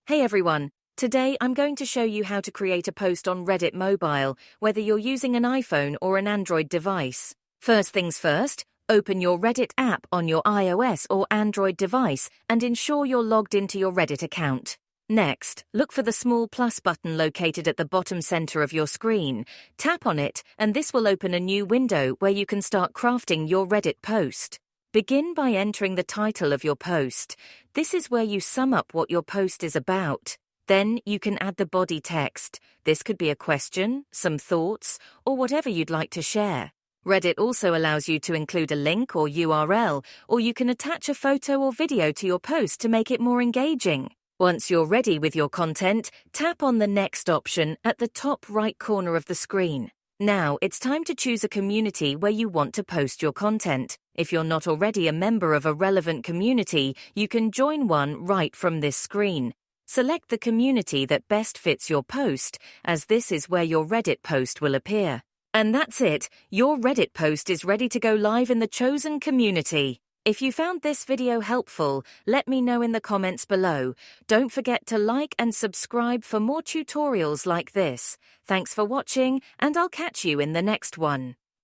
Hey everyone, today I'm going to show you how to create a post on Reddit Mobile, whether you're using an iPhone or an Android device. First things first, open your Reddit app on your iOS or Android device and ensure you're logged into your Reddit account. Next, look for the small plus button located at the bottom center of your screen. Tap on it and this will open a new window where you can start crafting your Reddit post. Begin by entering the title of your post. This is where you sum up what your post is about. Then you can add the body text. This could be a question, some thoughts, or whatever you'd like to share. Reddit also allows you to include a link or URL, or you can attach a photo or video to your post to make it more engaging. Once you're ready with your content, tap on the Next option at the top right corner of the screen. Now, it's time to choose a community where you want to post your content. If you're not already a member of a relevant community, you can join one right from this screen. Select the community that best fits your post, as this is where your Reddit post will appear. And that's it, your Reddit post is ready to go live in the chosen community. If you found this video helpful, let me know in the comments below. Don't forget to like and subscribe for more tutorials like this. Thanks for watching, and I'll catch you in the next one.